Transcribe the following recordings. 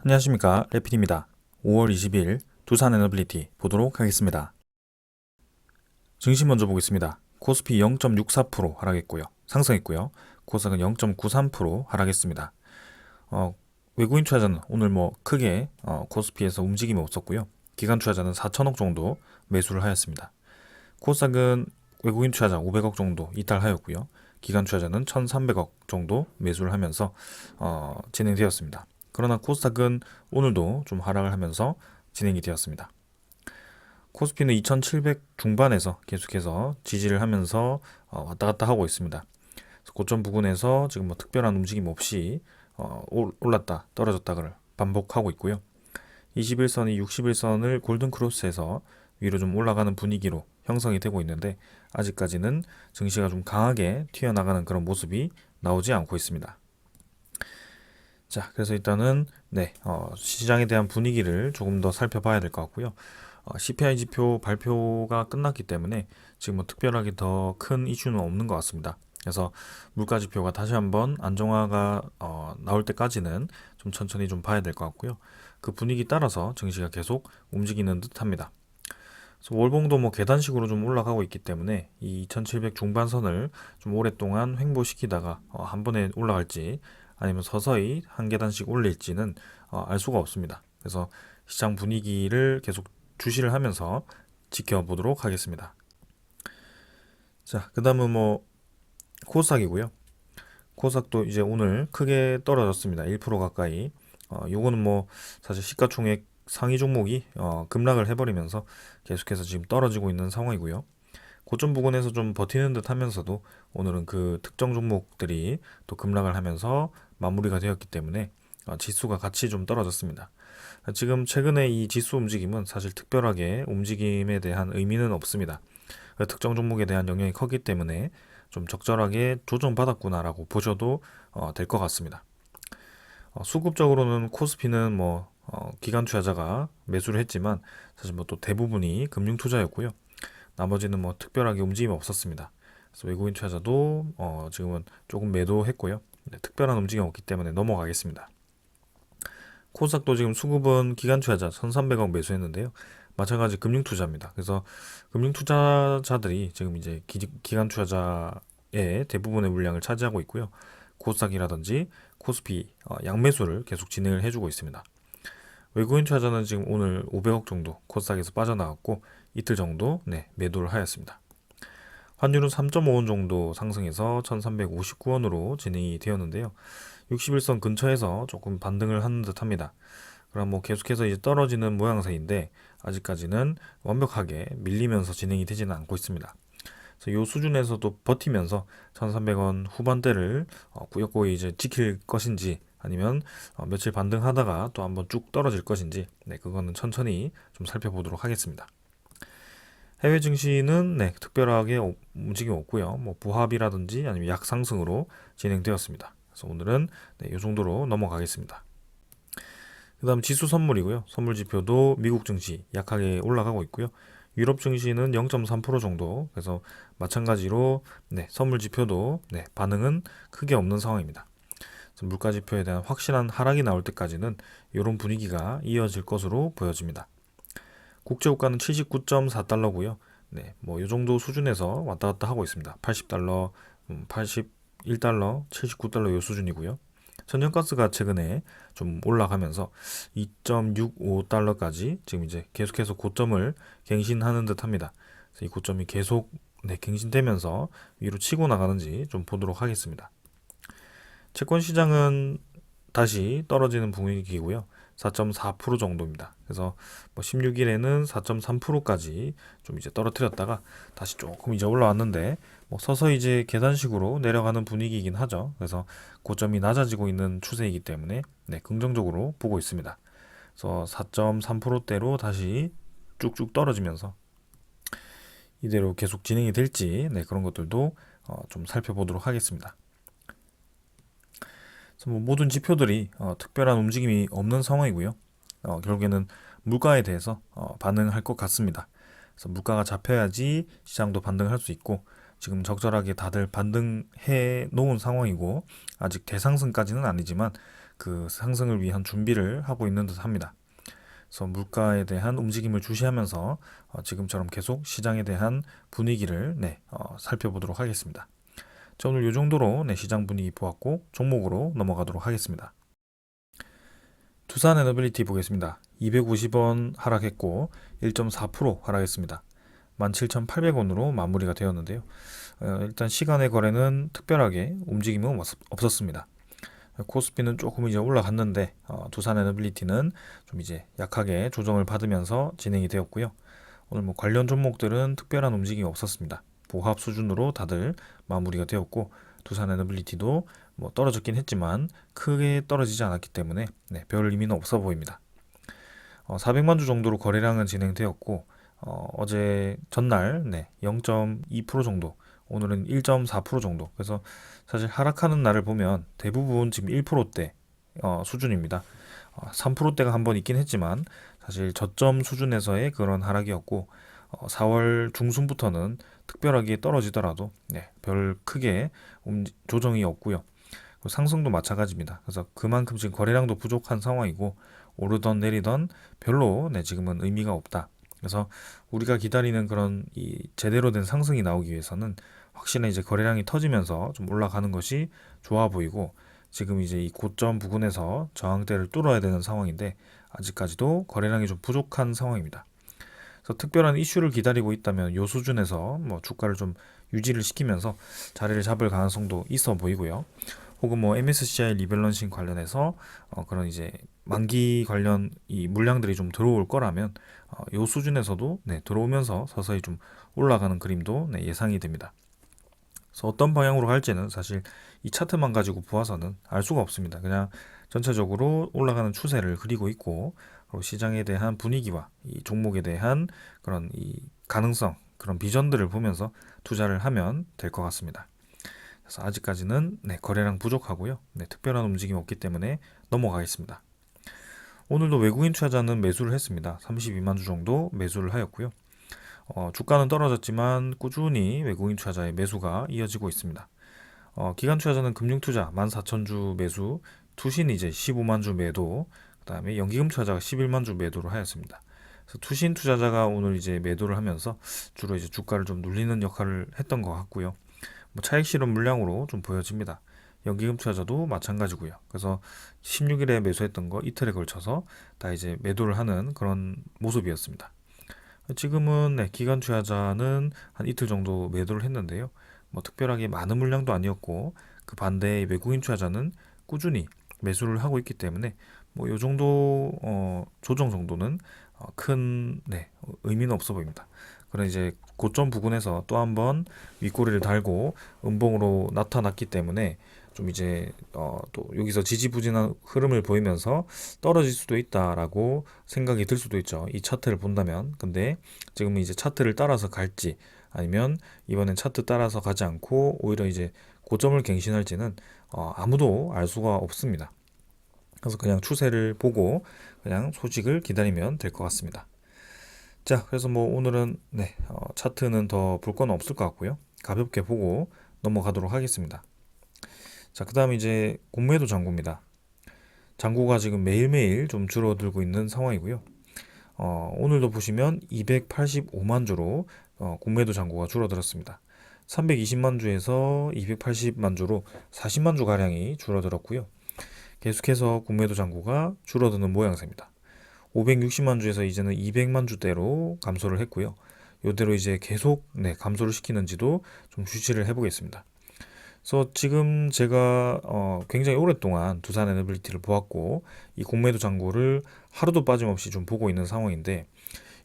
안녕하십니까, 레필입니다. 5월 20일 두산 에너빌리티 보도록 하겠습니다. 증시 먼저 보겠습니다. 코스피 0.64% 하락했고요. 상승했고요. 코스닥은 0.93% 하락했습니다. 외국인 투자자는 오늘 크게 코스피에서 움직임이 없었고요. 기관 투자자는 4천억 정도 매수를 하였습니다. 코스닥은 외국인 투자자 500억 정도 이탈하였고요. 기관 투자자는 1,300억 정도 매수를 하면서 진행되었습니다. 그러나 코스닥은 오늘도 좀 하락을 하면서 진행이 되었습니다. 코스피는 2,700 중반에서 계속해서 지지를 하면서 왔다 갔다 하고 있습니다. 고점 부근에서 지금 특별한 움직임 없이 올랐다 떨어졌다를 반복하고 있고요. 21선이 61선을 골든 크로스해서 위로 좀 올라가는 분위기로 형성이 되고 있는데 아직까지는 증시가 좀 강하게 튀어나가는 그런 모습이 나오지 않고 있습니다. 자, 그래서 일단은 시장에 대한 분위기를 조금 더 살펴봐야 될 것 같고요. CPI 지표 발표가 끝났기 때문에 지금 특별하게 더 큰 이슈는 없는 것 같습니다. 그래서 물가 지표가 다시 한번 안정화가 나올 때까지는 좀 천천히 좀 봐야 될 것 같고요. 그 분위기 따라서 증시가 계속 움직이는 듯합니다. 그래서 월봉도 계단식으로 좀 올라가고 있기 때문에 이 2,700 중반선을 좀 오랫동안 횡보시키다가 한 번에 올라갈지 아니면 서서히 한 계단씩 올릴지는 알 수가 없습니다. 그래서 시장 분위기를 계속 주시를 하면서 지켜보도록 하겠습니다. 자, 그 다음은 코스닥이고요. 코스닥도 이제 오늘 크게 떨어졌습니다. 1% 가까이. 요거는 사실 시가총액 상위 종목이 급락을 해버리면서 계속해서 지금 떨어지고 있는 상황이고요. 고점 부근에서 좀 버티는 듯 하면서도 오늘은 그 특정 종목들이 또 급락을 하면서 마무리가 되었기 때문에 지수가 같이 좀 떨어졌습니다. 지금 최근에 이 지수 움직임은 사실 특별하게 움직임에 대한 의미는 없습니다. 특정 종목에 대한 영향이 컸기 때문에 좀 적절하게 조정받았구나라고 보셔도 될 것 같습니다. 수급적으로는 코스피는 기관 투자자가 매수를 했지만 사실 또 대부분이 금융 투자였고요. 나머지는 특별하게 움직임이 없었습니다. 그래서 외국인 투자자도 지금은 조금 매도했고요. 특별한 움직임이 없기 때문에 넘어가겠습니다. 코스닥도 지금 수급은 기관 투자자 1,300억 매수했는데요. 마찬가지 금융 투자입니다. 그래서 금융 투자자들이 지금 이제 기관 투자자의 대부분의 물량을 차지하고 있고요. 코스닥이라든지 코스피 양매수를 계속 진행을 해주고 있습니다. 외국인 투자자는 지금 오늘 500억 정도 코스닥에서 빠져나갔고 이틀 정도 매도를 하였습니다. 환율은 3.5원 정도 상승해서 1359원으로 진행이 되었는데요. 61선 근처에서 조금 반등을 하는 듯 합니다. 그럼 계속해서 이제 떨어지는 모양새인데 아직까지는 완벽하게 밀리면서 진행이 되지는 않고 있습니다. 그래서 이 수준에서도 버티면서 1300원 후반대를 꾸역꾸역 이제 지킬 것인지 아니면 며칠 반등하다가 또 한번 쭉 떨어질 것인지 그거는 천천히 좀 살펴보도록 하겠습니다. 해외 증시는 특별하게 움직임 없고요. 부합이라든지 아니면 약상승으로 진행되었습니다. 그래서 오늘은 이 정도로 넘어가겠습니다. 그 다음 지수 선물이고요. 선물 지표도 미국 증시 약하게 올라가고 있고요. 유럽 증시는 0.3% 정도. 그래서 마찬가지로 선물 지표도 반응은 크게 없는 상황입니다. 그래서 물가 지표에 대한 확실한 하락이 나올 때까지는 이런 분위기가 이어질 것으로 보여집니다. 국제유가는 79.4달러고요. 이 정도 수준에서 왔다 갔다 하고 있습니다. 80달러, 81달러, 79달러 이 수준이고요. 천연가스가 최근에 좀 올라가면서 2.65달러까지 지금 이제 계속해서 고점을 갱신하는 듯 합니다. 그래서 이 고점이 계속 갱신되면서 위로 치고 나가는지 좀 보도록 하겠습니다. 채권 시장은 다시 떨어지는 분위기고요. 4.4% 정도입니다. 그래서 16일에는 4.3%까지 좀 이제 떨어뜨렸다가 다시 조금 이제 올라왔는데 서서히 이제 계단식으로 내려가는 분위기이긴 하죠. 그래서 고점이 낮아지고 있는 추세이기 때문에 긍정적으로 보고 있습니다. 그래서 4.3%대로 다시 쭉쭉 떨어지면서 이대로 계속 진행이 될지 그런 것들도 좀 살펴보도록 하겠습니다. 모든 지표들이 특별한 움직임이 없는 상황이고요. 결국에는 물가에 대해서 반응할 것 같습니다. 그래서 물가가 잡혀야지 시장도 반등할 수 있고 지금 적절하게 다들 반등해 놓은 상황이고 아직 대상승까지는 아니지만 그 상승을 위한 준비를 하고 있는 듯 합니다. 그래서 물가에 대한 움직임을 주시하면서 지금처럼 계속 시장에 대한 분위기를 살펴보도록 하겠습니다. 자, 오늘 이 정도로 시장 분위기 보았고 종목으로 넘어가도록 하겠습니다. 두산에너빌리티 보겠습니다. 250원 하락했고 1.4% 하락했습니다. 17,800원으로 마무리가 되었는데요. 일단 시간의 거래는 특별하게 움직임은 없었습니다. 코스피는 조금 이제 올라갔는데 두산에너빌리티는 좀 이제 약하게 조정을 받으면서 진행이 되었고요. 오늘 뭐 관련 종목들은 특별한 움직임이 없었습니다. 보합 수준으로 다들 마무리가 되었고 두산에너빌리티도 뭐 떨어졌긴 했지만 크게 떨어지지 않았기 때문에 별 의미는 없어 보입니다. 400만 주 정도로 거래량은 진행되었고 어제 전날 0.2% 정도, 오늘은 1.4% 정도. 그래서 사실 하락하는 날을 보면 대부분 지금 1%대 수준입니다. 3%대가 한번 있긴 했지만 사실 저점 수준에서의 그런 하락이었고 4월 중순부터는 특별하게 떨어지더라도 별 크게 조정이 없고요. 상승도 마찬가지입니다. 그래서 그만큼 지금 거래량도 부족한 상황이고 오르던 내리던 별로 지금은 의미가 없다. 그래서 우리가 기다리는 그런 이 제대로 된 상승이 나오기 위해서는 확실히 이제 거래량이 터지면서 좀 올라가는 것이 좋아 보이고 지금 이제 이 고점 부근에서 저항대를 뚫어야 되는 상황인데 아직까지도 거래량이 좀 부족한 상황입니다. 그래서 특별한 이슈를 기다리고 있다면 이 수준에서 뭐 주가를 좀 유지를 시키면서 자리를 잡을 가능성도 있어 보이고요. 혹은 뭐 MSCI 리밸런싱 관련해서 그런 이제 만기 관련 이 물량들이 좀 들어올 거라면 이 수준에서도 들어오면서 서서히 좀 올라가는 그림도 예상이 됩니다. 그래서 어떤 방향으로 갈지는 사실 이 차트만 가지고 보아서는 알 수가 없습니다. 그냥 전체적으로 올라가는 추세를 그리고 있고 그리고 시장에 대한 분위기와 이 종목에 대한 그런 이 가능성, 그런 비전들을 보면서 투자를 하면 될 것 같습니다. 그래서 아직까지는 거래량 부족하고요. 특별한 움직임 없기 때문에 넘어가겠습니다. 오늘도 외국인 투자자는 매수를 했습니다. 32만 주 정도 매수를 하였고요. 주가는 떨어졌지만 꾸준히 외국인 투자자의 매수가 이어지고 있습니다. 기관 투자자는 금융투자 14,000주 매수, 투신 이제 15만 주 매도, 그 다음에 연기금 투자자가 11만 주 매도를 하였습니다. 그래서 투신 투자자가 오늘 이제 매도를 하면서 주로 이제 주가를 좀 눌리는 역할을 했던 것 같고요. 뭐 차익 실현 물량으로 좀 보여집니다. 연기금 투자자도 마찬가지고요. 그래서 16일에 매수했던 거 이틀에 걸쳐서 다 이제 매도를 하는 그런 모습이었습니다. 지금은 기관 투자자는 한 이틀 정도 매도를 했는데요. 뭐 특별하게 많은 물량도 아니었고 그 반대의 외국인 투자자는 꾸준히 매수를 하고 있기 때문에 뭐 요 정도 조정 정도는 큰 의미는 없어 보입니다. 그런 이제 고점 부근에서 또 한번 윗꼬리를 달고 음봉으로 나타났기 때문에 좀 이제 또 여기서 지지부진한 흐름을 보이면서 떨어질 수도 있다라고 생각이 들 수도 있죠. 이 차트를 본다면. 근데 지금 이제 차트를 따라서 갈지 아니면 이번엔 차트 따라서 가지 않고 오히려 이제 고점을 갱신할지는 아무도 알 수가 없습니다. 그래서 그냥 추세를 보고 그냥 소식을 기다리면 될 것 같습니다. 자, 그래서 뭐 오늘은 차트는 더 볼 건 없을 것 같고요. 가볍게 보고 넘어가도록 하겠습니다. 자, 그 다음 이제 공매도 잔고입니다. 잔고가 지금 매일매일 좀 줄어들고 있는 상황이고요. 오늘도 보시면 285만 주로 공매도 잔고가 줄어들었습니다. 320만 주에서 280만 주로 40만 주 가량이 줄어들었고요. 계속해서 공매도 잔고가 줄어드는 모양새입니다. 560만 주에서 이제는 200만 주대로 감소를 했고요. 이대로 이제 계속 감소를 시키는지도 좀 주시를 해보겠습니다. 그래서 지금 제가 굉장히 오랫동안 두산에너빌리티를 보았고 이 공매도 잔고를 하루도 빠짐없이 좀 보고 있는 상황인데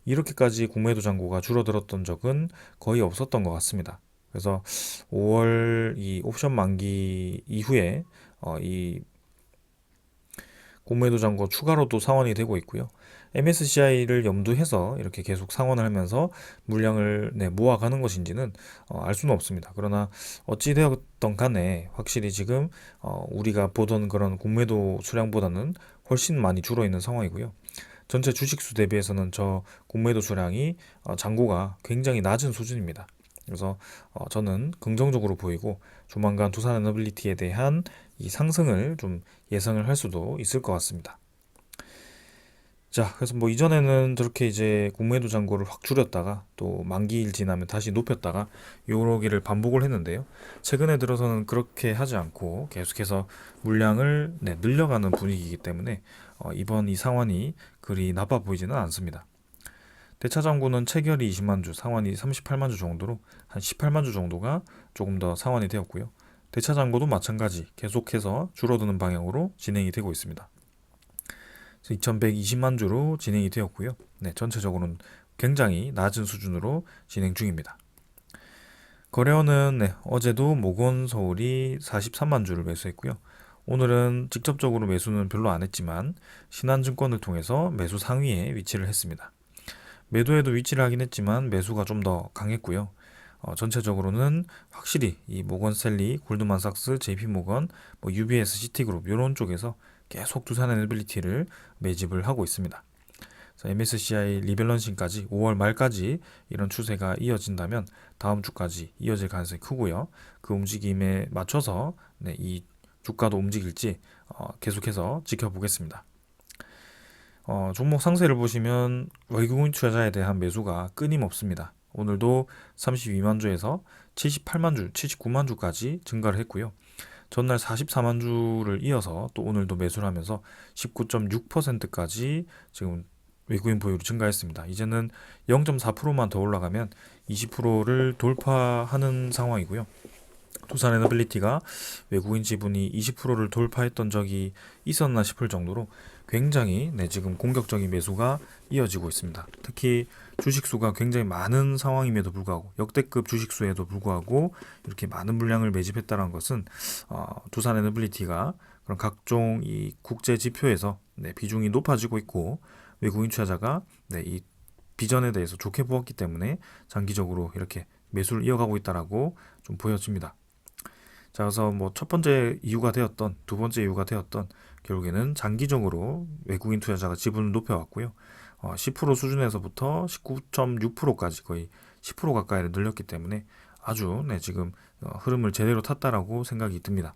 이렇게까지 공매도 잔고가 줄어들었던 적은 거의 없었던 것 같습니다. 그래서 5월 이 옵션 만기 이후에 이 공매도 잔고 추가로 또 상환이 되고 있고요. MSCI를 염두해서 이렇게 계속 상환을 하면서 물량을 모아가는 것인지는 알 수는 없습니다. 그러나 어찌되었던 간에 확실히 지금 우리가 보던 그런 공매도 수량보다는 훨씬 많이 줄어 있는 상황이고요. 전체 주식수 대비해서는 저 공매도 수량이 잔고가 굉장히 낮은 수준입니다. 그래서 저는 긍정적으로 보이고 조만간 두산에너빌리티에 대한 이 상승을 좀 예상을 할 수도 있을 것 같습니다. 자, 그래서 뭐 이전에는 저렇게 이제 공매도 잔고를 확 줄였다가 또 만기일 지나면 다시 높였다가 요러기를 반복을 했는데요. 최근에 들어서는 그렇게 하지 않고 계속해서 물량을 늘려가는 분위기이기 때문에 이번 이 상환이 그리 나빠 보이지는 않습니다. 대차 잔고는 체결이 20만 주, 상환이 38만 주 정도로 한 18만 주 정도가 조금 더 상환이 되었고요. 대차 잔고도 마찬가지 계속해서 줄어드는 방향으로 진행이 되고 있습니다. 2120만 주로 진행이 되었고요. 전체적으로는 굉장히 낮은 수준으로 진행 중입니다. 거래원은 어제도 모건서울이 43만 주를 매수했고요. 오늘은 직접적으로 매수는 별로 안 했지만 신한증권을 통해서 매수 상위에 위치를 했습니다. 매도에도 위치를 하긴 했지만 매수가 좀 더 강했고요. 전체적으로는 확실히 이 모건스탠리, 골드만삭스, JP모건, UBS, 시티그룹 이런 쪽에서 계속 두산에너빌리티를 매집을 하고 있습니다. MSCI 리밸런싱까지 5월 말까지 이런 추세가 이어진다면 다음 주까지 이어질 가능성이 크고요. 그 움직임에 맞춰서 이 주가도 움직일지 계속해서 지켜보겠습니다. 종목 상세를 보시면 외국인 투자자에 대한 매수가 끊임없습니다. 오늘도 32만 주에서 78만 주, 79만 주까지 증가를 했고요. 전날 44만 주를 이어서 또 오늘도 매수를 하면서 19.6%까지 지금 외국인 보유로 증가했습니다. 이제는 0.4%만 더 올라가면 20%를 돌파하는 상황이고요. 두산에너빌리티가 외국인 지분이 20%를 돌파했던 적이 있었나 싶을 정도로 굉장히 지금 공격적인 매수가 이어지고 있습니다. 특히 주식수가 굉장히 많은 상황임에도 불구하고 역대급 주식수에도 불구하고 이렇게 많은 물량을 매집했다는 것은 두산에너빌리티가 그런 각종 이 국제 지표에서 비중이 높아지고 있고 외국인 투자자가 이 비전에 대해서 좋게 보았기 때문에 장기적으로 이렇게 매수를 이어가고 있다라고 좀 보여집니다. 자, 그래서 뭐 첫 번째 이유가 되었던, 두 번째 이유가 되었던 결국에는 장기적으로 외국인 투자자가 지분을 높여왔고요. 10% 수준에서부터 19.6%까지 거의 10% 가까이를 늘렸기 때문에 아주 지금 흐름을 제대로 탔다라고 생각이 듭니다.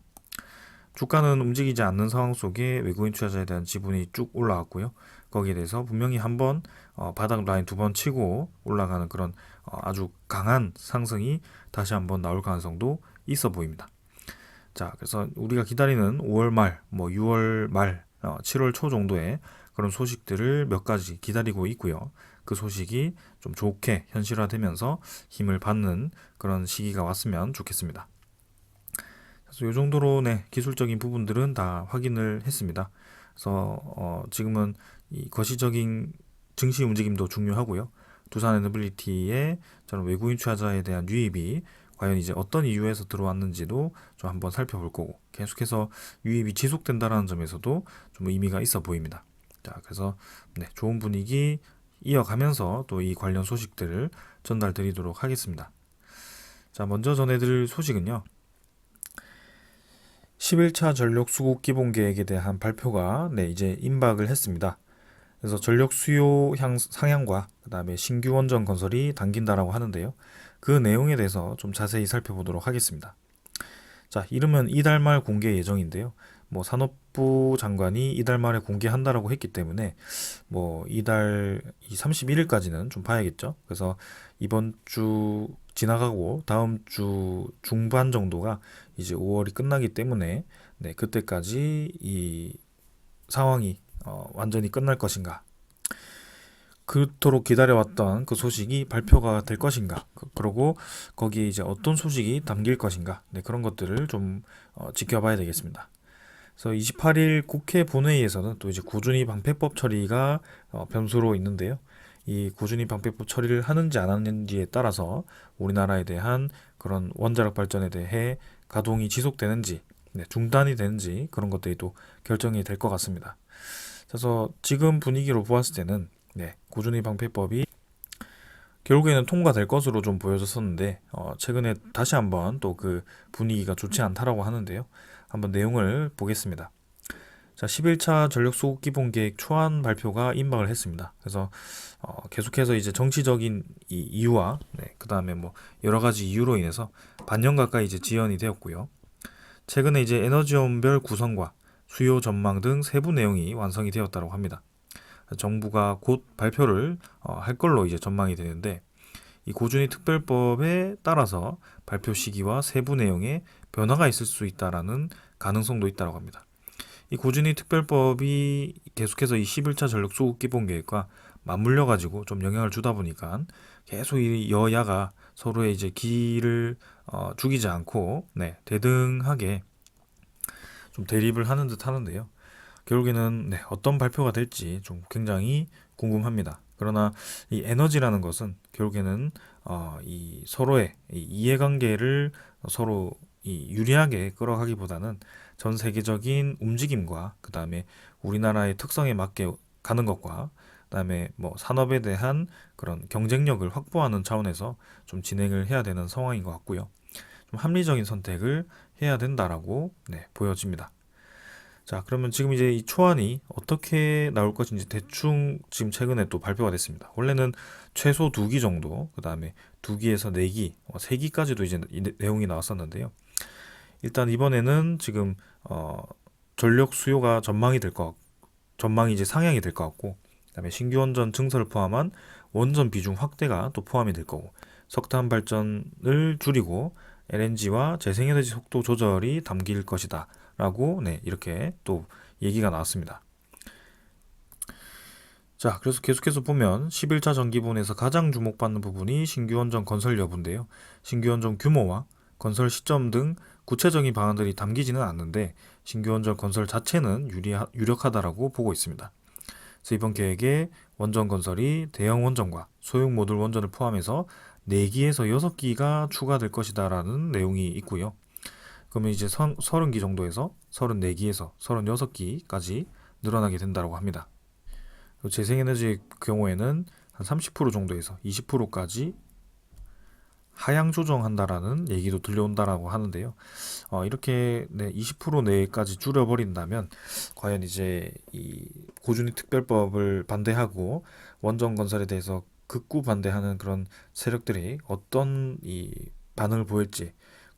주가는 움직이지 않는 상황 속에 외국인 투자자에 대한 지분이 쭉 올라왔고요. 거기에 대해서 분명히 한번 바닥 라인 두 번 치고 올라가는 그런 아주 강한 상승이 다시 한번 나올 가능성도 있어 보입니다. 자, 그래서 우리가 기다리는 5월 말, 6월 말, 7월 초 정도의 그런 소식들을 몇 가지 기다리고 있고요. 그 소식이 좀 좋게 현실화되면서 힘을 받는 그런 시기가 왔으면 좋겠습니다. 그래서 이 정도로 기술적인 부분들은 다 확인을 했습니다. 그래서 지금은 이 거시적인 증시 움직임도 중요하고요. 두산에너빌리티의 저는 외국인 투자자에 대한 유입이 과연 이제 어떤 이유에서 들어왔는지도 좀 한번 살펴볼 거고 계속해서 유입이 지속된다는 점에서도 좀 의미가 있어 보입니다. 자, 그래서 좋은 분위기 이어가면서 또 이 관련 소식들을 전달 드리도록 하겠습니다. 자, 먼저 전해드릴 소식은요. 11차 전력 수급 기본 계획에 대한 발표가 이제 임박을 했습니다. 그래서 전력 수요 상향과 그다음에 신규 원전 건설이 당긴다라고 하는데요. 그 내용에 대해서 좀 자세히 살펴보도록 하겠습니다. 자, 이르면 이달 말 공개 예정인데요. 뭐 산업부 장관이 이달 말에 공개한다라고 했기 때문에 뭐 이달 31일까지는 좀 봐야겠죠. 그래서 이번 주 지나가고 다음 주 중반 정도가 이제 5월이 끝나기 때문에 그때까지 이 상황이 완전히 끝날 것인가, 그토록 기다려왔던 그 소식이 발표가 될 것인가, 그리고 거기에 이제 어떤 소식이 담길 것인가, 그런 것들을 좀 지켜봐야 되겠습니다. 그래서 28일 국회 본회의에서는 또 이제 꾸준히 방패법 처리가 변수로 있는데요. 이 꾸준히 방패법 처리를 하는지 안 하는지에 따라서 우리나라에 대한 그런 원자력 발전에 대해 가동이 지속되는지 중단이 되는지 그런 것들이 또 결정이 될 것 같습니다. 그래서 지금 분위기로 보았을 때는 꾸준히 방패법이 결국에는 통과될 것으로 좀 보여졌었는데 최근에 다시 한번 또 그 분위기가 좋지 않다라고 하는데요. 한번 내용을 보겠습니다. 자, 11차 전력수급기본계획 초안 발표가 임박을 했습니다. 그래서 계속해서 이제 정치적인 이유와 그 다음에 뭐 여러 가지 이유로 인해서 반년 가까이 이제 지연이 되었고요. 최근에 이제 에너지원별 구성과 수요 전망 등 세부 내용이 완성이 되었다고 합니다. 정부가 곧 발표를 할 걸로 이제 전망이 되는데, 이 고준위 특별법에 따라서 발표 시기와 세부 내용에 변화가 있을 수 있다라는 가능성도 있다고 합니다. 이 고준위 특별법이 계속해서 이 11차 전력수급기본계획과 맞물려 가지고 좀 영향을 주다 보니까 계속 이 여야가 서로의 이제 기를 죽이지 않고 대등하게 좀 대립을 하는 듯 하는데요. 결국에는 어떤 발표가 될지 좀 굉장히 궁금합니다. 그러나 이 에너지라는 것은 결국에는 이 서로의 이 이해관계를 서로 유리하게 끌어가기보다는 전 세계적인 움직임과 그 다음에 우리나라의 특성에 맞게 가는 것과 그 다음에 뭐 산업에 대한 그런 경쟁력을 확보하는 차원에서 좀 진행을 해야 되는 상황인 것 같고요. 좀 합리적인 선택을 해야 된다라고 보여집니다. 자, 그러면 지금 이제 이 초안이 어떻게 나올 것인지 대충 지금 최근에 또 발표가 됐습니다. 원래는 최소 2기 정도, 그 다음에 2기에서 4기, 3기까지도 이제 내용이 나왔었는데요. 일단 이번에는 지금 전력 수요가 전망이 이제 상향이 될 것 같고, 그다음에 신규 원전 증설을 포함한 원전 비중 확대가 또 포함이 될 거고, 석탄 발전을 줄이고 LNG와 재생에너지 속도 조절이 담길 것이다. 라고 이렇게 또 얘기가 나왔습니다. 자, 그래서 계속해서 보면 11차 전기본에서 가장 주목받는 부분이 신규 원전 건설 여부인데요. 신규 원전 규모와 건설 시점 등 구체적인 방안들이 담기지는 않는데 신규 원전 건설 자체는 유력하다라고 보고 있습니다. 그래서 이번 계획에 원전 건설이 대형 원전과 소형 모듈 원전을 포함해서 4기에서 6기가 추가될 것이다라는 내용이 있고요. 그러면 이제 30기 정도에서 34기에서 36기까지 늘어나게 된다고 합니다. 재생에너지 경우에는 한 30% 정도에서 20%까지 하향 조정한다라는 얘기도 들려온다라고 하는데요. 이렇게 20% 내까지 줄여버린다면 과연 이제 이 고준위 특별법을 반대하고 원전 건설에 대해서 극구 반대하는 그런 세력들이 어떤 이 반응을 보일지,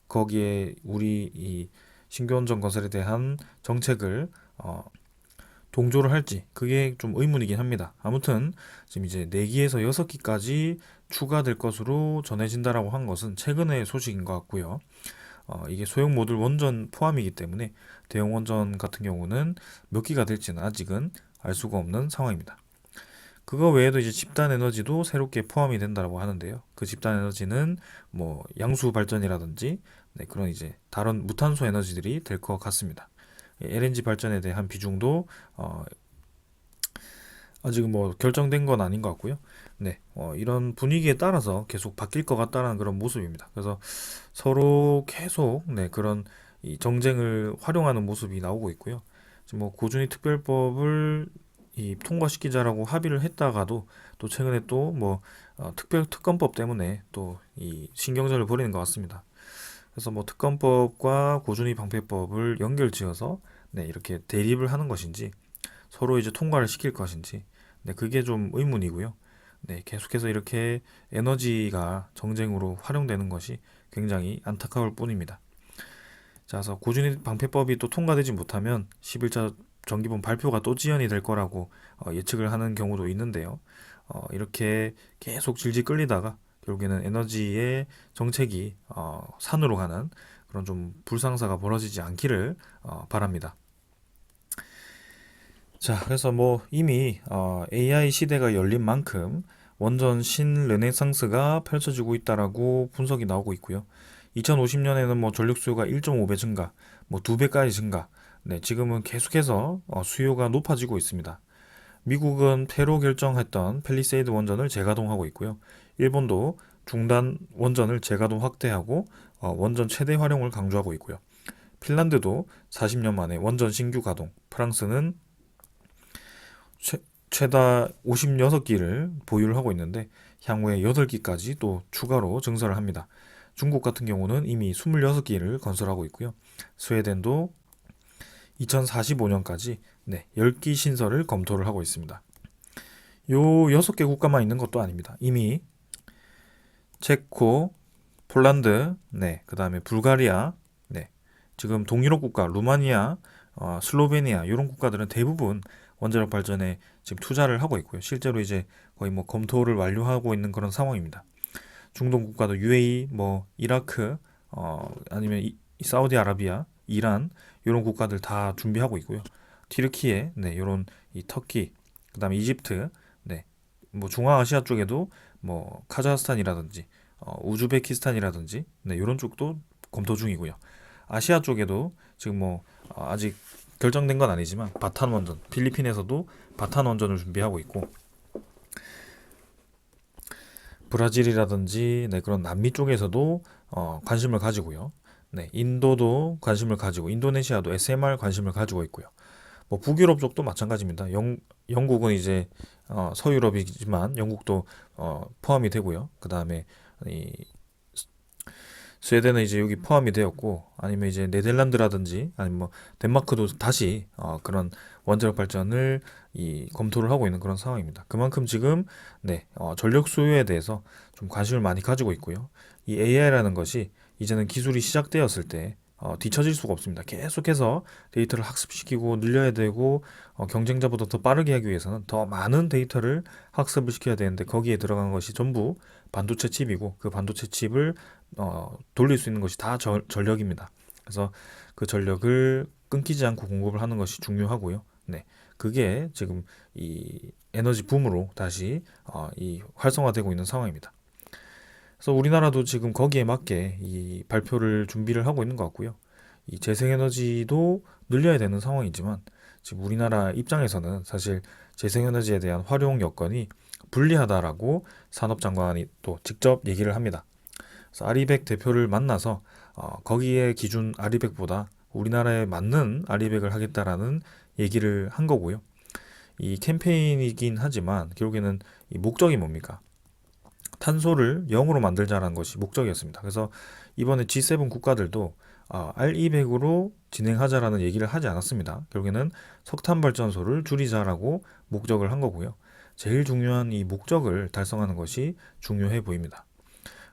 거기에 우리 이 신규 원전 건설에 대한 정책을 동조를 할지 그게 좀 의문이긴 합니다. 아무튼 지금 이제 4기에서 6기까지 추가될 것으로 전해진다라고 한 것은 최근의 소식인 것 같고요. 이게 소형 모듈 원전 포함이기 때문에 대형 원전 같은 경우는 몇 기가 될지는 아직은 알 수가 없는 상황입니다. 그거 외에도 이제 집단 에너지도 새롭게 포함이 된다고 하는데요. 그 집단 에너지는 뭐 양수 발전이라든지 그런 이제 다른 무탄소 에너지들이 될 것 같습니다. LNG 발전에 대한 비중도 아직 뭐 결정된 건 아닌 것 같고요. 이런 분위기에 따라서 계속 바뀔 것 같다는 그런 모습입니다. 그래서 서로 계속 그런 이 정쟁을 활용하는 모습이 나오고 있고요. 지금 뭐 고준위 특별법을 통과시키자라고 합의를 했다가도 또 최근에 또 뭐 특별특검법 때문에 또 이 신경전을 벌이는 것 같습니다. 그래서 뭐 특검법과 고준위 방패법을 연결지어서 이렇게 대립을 하는 것인지 서로 이제 통과를 시킬 것인지 그게 좀 의문이고요. 계속해서 이렇게 에너지가 정쟁으로 활용되는 것이 굉장히 안타까울 뿐입니다. 자, 그래서 고준위 방패법이 또 통과되지 못하면 11차 전기본 발표가 또 지연이 될 거라고 예측을 하는 경우도 있는데요. 이렇게 계속 질질 끌리다가 결국에는 에너지의 정책이 산으로 가는 그런 좀 불상사가 벌어지지 않기를 바랍니다. 자, 그래서 뭐 이미 AI 시대가 열린 만큼 원전 신르네상스가 펼쳐지고 있다라고 분석이 나오고 있고요. 2050년에는 뭐 전력 수요가 1.5배 증가, 뭐 2배까지 증가. 지금은 계속해서 수요가 높아지고 있습니다. 미국은 폐로 결정했던 팰리세이드 원전을 재가동하고 있고요. 일본도 중단 원전을 재가동 확대하고 원전 최대 활용을 강조하고 있고요. 핀란드도 40년 만에 원전 신규 가동, 프랑스는 최다 56기를 보유를 하고 있는데 향후에 8기까지 또 추가로 증설을 합니다. 중국 같은 경우는 이미 26기를 건설하고 있고요. 스웨덴도 2045년까지 10기 신설을 검토를 하고 있습니다. 요 6개 국가만 있는 것도 아닙니다. 이미 체코, 폴란드, 그 다음에 불가리아, 지금 동유럽 국가, 루마니아, 슬로베니아 이런 국가들은 대부분 원자력 발전에 지금 투자를 하고 있고요. 실제로 이제 거의 뭐 검토를 완료하고 있는 그런 상황입니다. 중동 국가도 UAE, 뭐 이라크, 아니면 사우디아라비아, 이란 이런 국가들 다 준비하고 있고요. 튀르키예, 이런 이 터키, 그다음에 이집트, 뭐 중앙아시아 쪽에도 뭐 카자흐스탄이라든지 우즈베키스탄이라든지 이런 쪽도 검토 중이고요. 아시아 쪽에도 지금 뭐 아직 결정된 건 아니지만 바탄 원전, 필리핀에서도 바탄 원전을 준비하고 있고 브라질이라든지 그런 남미 쪽에서도 관심을 가지고요. 인도도 관심을 가지고 인도네시아도 SMR 관심을 가지고 있고요. 뭐 북유럽 쪽도 마찬가지입니다. 영국은 이제 서유럽이지만 영국도 포함이 되고요. 그 다음에 이 스웨덴은 이제 여기 포함이 되었고 아니면 이제 네덜란드라든지 아니면 뭐 덴마크도 다시 그런 원자력 발전을 검토를 하고 있는 그런 상황입니다. 그만큼 지금 전력 소요에 대해서 좀 관심을 많이 가지고 있고요. 이 AI라는 것이 이제는 기술이 시작되었을 때 뒤처질 수가 없습니다. 계속해서 데이터를 학습시키고 늘려야 되고 경쟁자보다 더 빠르게 하기 위해서는 더 많은 데이터를 학습을 시켜야 되는데 거기에 들어간 것이 전부 반도체 칩이고 그 반도체 칩을 돌릴 수 있는 것이 다 전력입니다. 그래서 그 전력을 끊기지 않고 공급을 하는 것이 중요하고요. 그게 지금 이 에너지 붐으로 다시 이 활성화되고 있는 상황입니다. 그래서 우리나라도 지금 거기에 맞게 이 발표를 준비를 하고 있는 것 같고요. 이 재생에너지도 늘려야 되는 상황이지만 지금 우리나라 입장에서는 사실 재생에너지에 대한 활용 여건이 불리하다라고 산업장관이 또 직접 얘기를 합니다. 그래서 아리백 대표를 만나서 거기에 기준 아리백보다 우리나라에 맞는 아리백을 하겠다라는 얘기를 한 거고요. 이 캠페인이긴 하지만 결국에는 이 목적이 뭡니까? 탄소를 0으로 만들자라는 것이 목적이었습니다. 그래서 이번에 G7 국가들도 R200으로 진행하자라는 얘기를 하지 않았습니다. 결국에는 석탄 발전소를 줄이자라고 목적을 한 거고요. 제일 중요한 이 목적을 달성하는 것이 중요해 보입니다.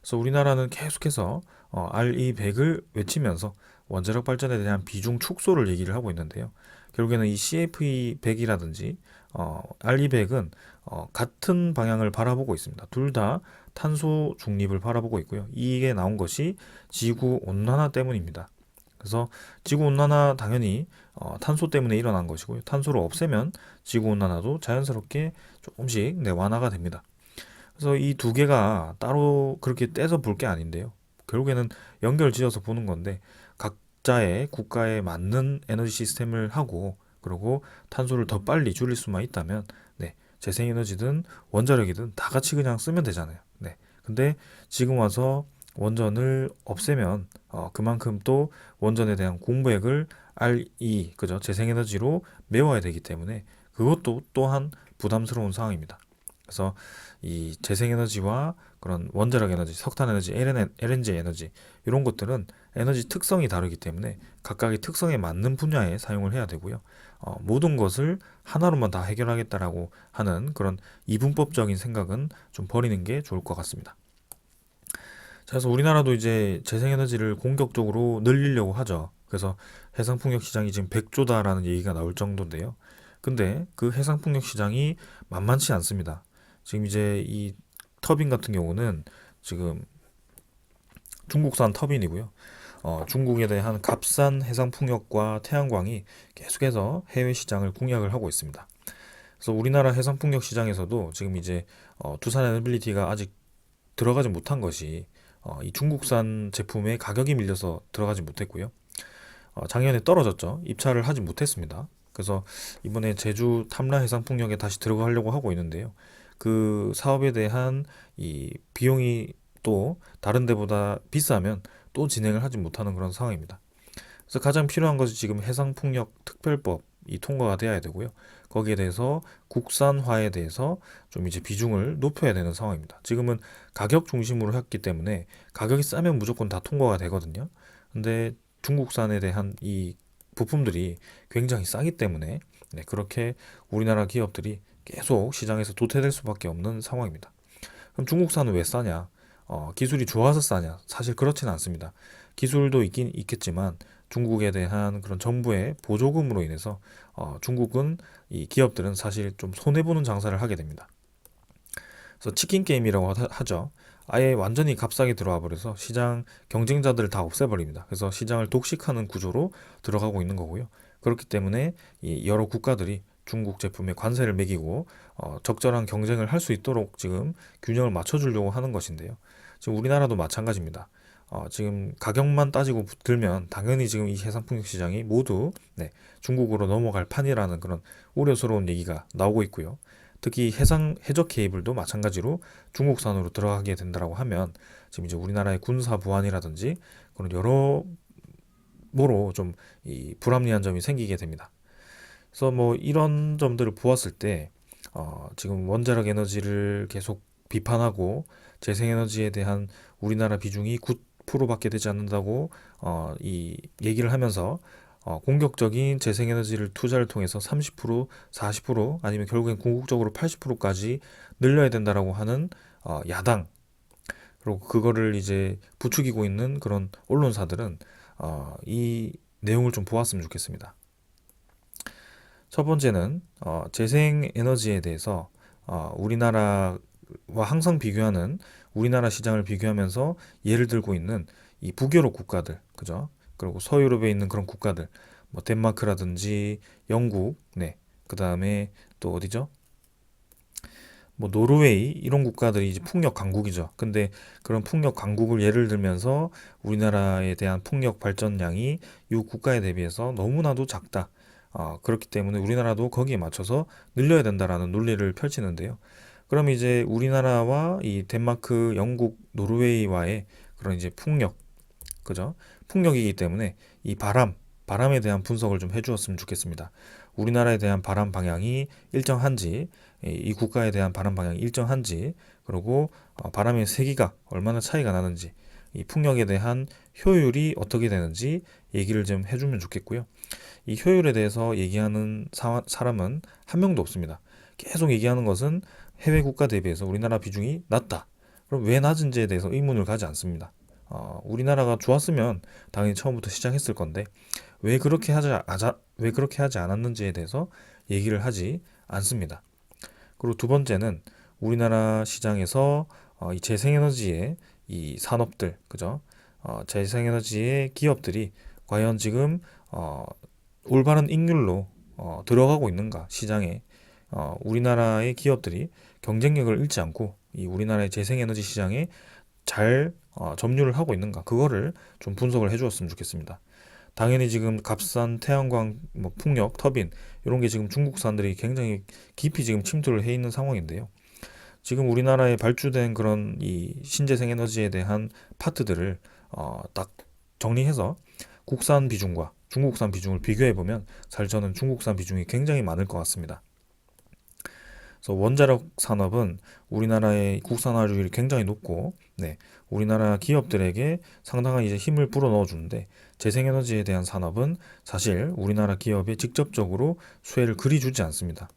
그래서 우리나라는 계속해서 R200을 외치면서 원자력 발전에 대한 비중 축소를 얘기를 하고 있는데요. 결국에는 이 CFE100이라든지 R200은 같은 방향을 바라보고 있습니다. 둘 다 탄소 중립을 바라보고 있고요. 이게 나온 것이 지구 온난화 때문입니다. 그래서 지구 온난화 당연히 탄소 때문에 일어난 것이고요. 탄소를 없애면 지구 온난화도 자연스럽게 조금씩 완화가 됩니다. 그래서 이 두 개가 따로 그렇게 떼서 볼 게 아닌데요. 결국에는 연결지어서 보는 건데 각자의 국가에 맞는 에너지 시스템을 하고 그리고 탄소를 더 빨리 줄일 수만 있다면 재생에너지든 원자력이든 다 같이 그냥 쓰면 되잖아요. 근데 지금 와서 원전을 없애면 그만큼 또 원전에 대한 공백을 그죠? 재생에너지로 메워야 되기 때문에 그것도 또한 부담스러운 상황입니다. 그래서 이 재생에너지와 그런 원자력 에너지, 석탄 에너지, LNG 에너지 이런 것들은 에너지 특성이 다르기 때문에 각각의 특성에 맞는 분야에 사용을 해야 되고요. 모든 것을 하나로만 다 해결하겠다라고 하는 그런 이분법적인 생각은 좀 버리는 게 좋을 것 같습니다. 자, 그래서 우리나라도 이제 재생에너지를 공격적으로 늘리려고 하죠. 그래서 해상풍력 시장이 지금 100조다라는 얘기가 나올 정도인데요. 근데 그 해상풍력 시장이 만만치 않습니다. 지금 이제 이 터빈 같은 경우는 지금 중국산 터빈이고요. 중국에 대한 값싼 해상풍력과 태양광이 계속해서 해외 시장을 공략을 하고 있습니다. 그래서 우리나라 해상풍력 시장에서도 지금 이제 두산 에너빌리티가 아직 들어가지 못한 것이 이 중국산 제품의 가격이 밀려서 들어가지 못했고요. 작년에 떨어졌죠. 입찰을 하지 못했습니다. 그래서 이번에 제주 탐라 해상풍력에 다시 들어가려고 하고 있는데요. 그 사업에 대한 이 비용이 또 다른 데보다 비싸면 또 진행을 하지 못하는 그런 상황입니다. 그래서 가장 필요한 것이 지금 해상풍력 특별법이 통과가 돼야 되고요. 거기에 대해서 국산화에 대해서 좀 이제 비중을 높여야 되는 상황입니다. 지금은 가격 중심으로 했기 때문에 가격이 싸면 무조건 다 통과가 되거든요. 근데 중국산에 대한 이 부품들이 굉장히 싸기 때문에 그렇게 우리나라 기업들이 계속 시장에서 도태될 수밖에 없는 상황입니다. 그럼 중국산은 왜 싸냐? 기술이 좋아서 싸냐? 사실 그렇지는 않습니다. 기술도 있긴 있겠지만 중국에 대한 그런 정부의 보조금으로 인해서 중국은 이 기업들은 사실 좀 손해보는 장사를 하게 됩니다. 그래서 치킨 게임이라고 하죠. 아예 완전히 값싸게 들어와 버려서 시장 경쟁자들을 다 없애버립니다. 그래서 시장을 독식하는 구조로 들어가고 있는 거고요. 그렇기 때문에 이 여러 국가들이 중국 제품에 관세를 매기고 적절한 경쟁을 할 수 있도록 지금 균형을 맞춰주려고 하는 것인데요. 지금 우리나라도 마찬가지입니다. 지금 가격만 따지고 들면 당연히 지금 이 해상풍력 시장이 모두 중국으로 넘어갈 판이라는 그런 우려스러운 얘기가 나오고 있고요. 특히 해적 케이블도 마찬가지로 중국산으로 들어가게 된다라고 하면 지금 이제 우리나라의 군사 보안이라든지 그런 여러모로 좀 이 불합리한 점이 생기게 됩니다. 그래서 뭐 이런 점들을 보았을 때 지금 원자력 에너지를 계속 비판하고 재생에너지에 대한 우리나라 비중이 9%밖에 되지 않는다고 이 얘기를 하면서 공격적인 재생에너지를 투자를 통해서 30%, 40% 아니면 결국엔 궁극적으로 80%까지 늘려야 된다라고 하는 야당 그리고 그거를 이제 부추기고 있는 그런 언론사들은 이 내용을 좀 보았으면 좋겠습니다. 첫 번째는 재생에너지에 대해서 우리나라와 항상 비교하는 우리나라 시장을 비교하면서 예를 들고 있는 이 북유럽 국가들, 그죠? 그리고 서유럽에 있는 그런 국가들, 뭐 덴마크라든지 영국, 그 다음에 또 어디죠? 뭐 노르웨이 이런 국가들이 이제 풍력 강국이죠. 근데 그런 풍력 강국을 예를 들면서 우리나라에 대한 풍력 발전량이 이 국가에 대비해서 너무나도 작다. 그렇기 때문에 우리나라도 거기에 맞춰서 늘려야 된다라는 논리를 펼치는데요. 그럼 이제 우리나라와 이 덴마크, 영국, 노르웨이와의 그런 이제 풍력, 그죠? 풍력이기 때문에 이 바람에 대한 분석을 좀 해주었으면 좋겠습니다. 우리나라에 대한 바람 방향이 일정한지, 이 국가에 대한 바람 방향이 일정한지, 그리고 바람의 세기가 얼마나 차이가 나는지, 이 풍력에 대한 효율이 어떻게 되는지 얘기를 좀 해주면 좋겠고요. 이 효율에 대해서 얘기하는 사람은 한 명도 없습니다. 계속 얘기하는 것은 해외 국가 대비해서 우리나라 비중이 낮다. 그럼 왜 낮은지에 대해서 의문을 가지 않습니다. 우리나라가 좋았으면 당연히 처음부터 시작했을 건데 왜 그렇게 하지 않았는지에 대해서 얘기를 하지 않습니다. 그리고 두 번째는 우리나라 시장에서 이 재생에너지의 이 산업들, 그죠? 재생에너지의 기업들이 과연 지금 올바른 익률로 들어가고 있는가 시장에 우리나라의 기업들이 경쟁력을 잃지 않고 이 우리나라의 재생에너지 시장에 잘 점유를 하고 있는가 그거를 좀 분석을 해주었으면 좋겠습니다. 당연히 지금 값싼 태양광, 뭐 풍력, 터빈 이런 게 지금 중국산들이 굉장히 깊이 지금 침투를 해 있는 상황인데요. 지금 우리나라에 발주된 그런 이 신재생 에너지에 대한 파트들을 딱 정리해서 국산 비중과 중국산 비중을 비교해 보면 사실 저는 중국산 비중이 굉장히 많을 것 같습니다. 그래서 원자력 산업은 우리나라의 국산화율이 굉장히 높고, 우리나라 기업들에게 상당한 이제 힘을 불어넣어 주는데 재생에너지에 대한 산업은 사실 우리나라 기업에 직접적으로 수혜를 그리주지 않습니다.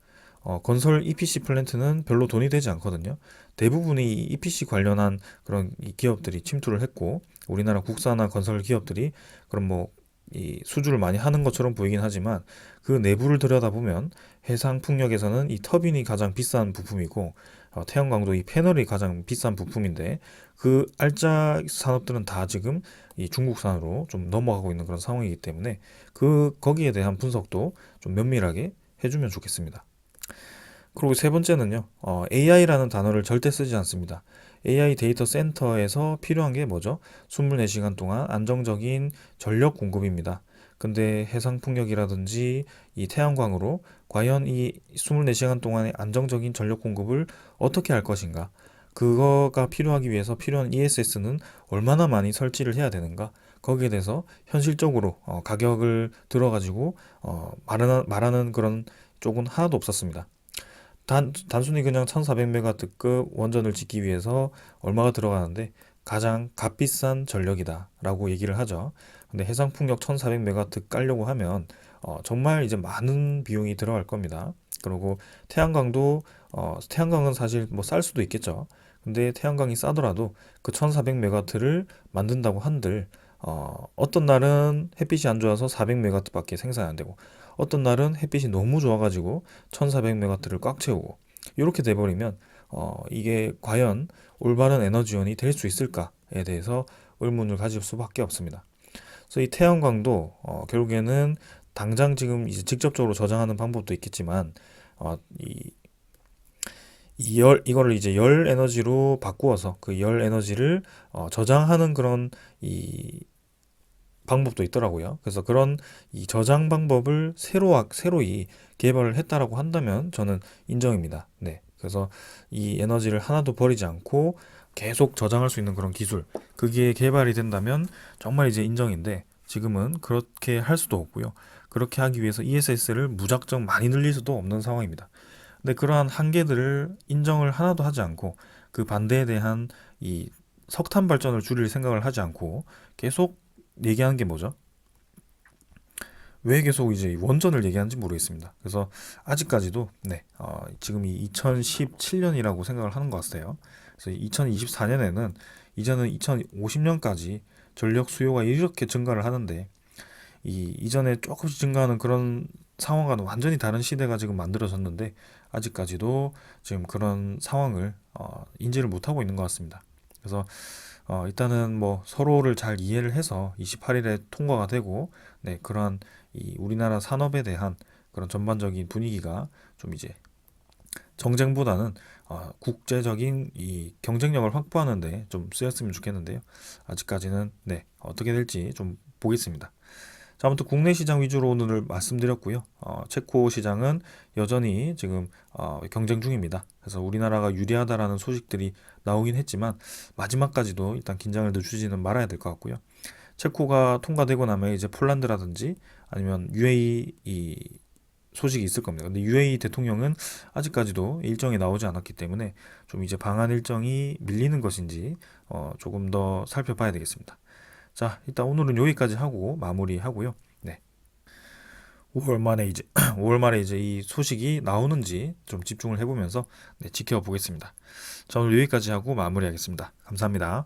건설 EPC 플랜트는 별로 돈이 되지 않거든요. 대부분이 이 EPC 관련한 그런 이 기업들이 침투를 했고, 우리나라 국산화 건설 기업들이 그럼 뭐 이 수주를 많이 하는 것처럼 보이긴 하지만 그 내부를 들여다보면 해상 풍력에서는 이 터빈이 가장 비싼 부품이고 태양광도 이 패널이 가장 비싼 부품인데 그 알짜 산업들은 다 지금 이 중국산으로 좀 넘어가고 있는 그런 상황이기 때문에 거기에 대한 분석도 좀 면밀하게 해주면 좋겠습니다. 그리고 세 번째는요, AI라는 단어를 절대 쓰지 않습니다. AI 데이터 센터에서 필요한 게 뭐죠? 24시간 동안 안정적인 전력 공급입니다. 근데 해상풍력이라든지 이 태양광으로 과연 이 24시간 동안의 안정적인 전력 공급을 어떻게 할 것인가? 그거가 필요하기 위해서 필요한 ESS는 얼마나 많이 설치를 해야 되는가? 거기에 대해서 현실적으로 가격을 들어가지고 말하는 그런 쪽은 하나도 없었습니다. 단순히 그냥 1400메가트급 원전을 짓기 위해서 얼마가 들어가는데 가장 값비싼 전력이다라고 얘기를 하죠. 근데 해상풍력 1400메가와트 깔려고 하면 정말 이제 많은 비용이 들어갈 겁니다. 그리고 태양광도 태양광은 사실 뭐 쌀 수도 있겠죠. 근데 태양광이 싸더라도 그 1400메가와트를 만든다고 한들 어떤 날은 햇빛이 안 좋아서 400메가와트밖에 생산이 안 되고 어떤 날은 햇빛이 너무 좋아가지고 1400메가와트를 꽉 채우고 이렇게 돼버리면 이게 과연 올바른 에너지원이 될 수 있을까에 대해서 의문을 가질 수밖에 없습니다. 그래서 이 태양광도 결국에는 당장 지금 이제 직접적으로 저장하는 방법도 있겠지만 이 이거를 이제 열 에너지로 바꾸어서 그 열 에너지를 저장하는 그런 이 방법도 있더라고요. 그래서 그런 이 저장 방법을 새로이 개발을 했다라고 한다면 저는 인정입니다. 네. 그래서 이 에너지를 하나도 버리지 않고 계속 저장할 수 있는 그런 기술, 그게 개발이 된다면 정말 이제 인정인데 지금은 그렇게 할 수도 없고요. 그렇게 하기 위해서 ESS를 무작정 많이 늘릴 수도 없는 상황입니다. 근데 그러한 한계들을 인정을 하나도 하지 않고 그 반대에 대한 이 석탄 발전을 줄일 생각을 하지 않고 계속 얘기하는 게 뭐죠? 왜 계속 이제 원전을 얘기하는지 모르겠습니다. 그래서 아직까지도 지금 이 2017년이라고 생각을 하는 것 같아요. 그래서 2024년에는 이제는 2050년까지 전력 수요가 이렇게 증가를 하는데 이 이전에 조금씩 증가하는 그런 상황과는 완전히 다른 시대가 지금 만들어졌는데 아직까지도 지금 그런 상황을 인지를 못하고 있는 것 같습니다. 그래서 일단은 뭐 서로를 잘 이해를 해서 28일에 통과가 되고 그러한 이 우리나라 산업에 대한 그런 전반적인 분위기가 좀 이제 정쟁보다는 국제적인 이 경쟁력을 확보하는데 좀 쓰였으면 좋겠는데요. 아직까지는 어떻게 될지 좀 보겠습니다. 자, 아무튼 국내 시장 위주로 오늘 말씀드렸고요. 체코 시장은 여전히 지금 경쟁 중입니다. 그래서 우리나라가 유리하다라는 소식들이 나오긴 했지만 마지막까지도 일단 긴장을 늦추지는 말아야 될 것 같고요. 체코가 통과되고 나면 이제 폴란드라든지 아니면 UAE 이 소식이 있을 겁니다. 근데 UAE 대통령은 아직까지도 일정이 나오지 않았기 때문에 좀 이제 방한 일정이 밀리는 것인지 조금 더 살펴봐야 되겠습니다. 자, 일단 오늘은 여기까지 하고 마무리하고요. 5월 말에 이제 5월 말에 이제 이 소식이 나오는지 좀 집중을 해보면서 지켜보겠습니다. 자, 오늘 여기까지 하고 마무리하겠습니다. 감사합니다.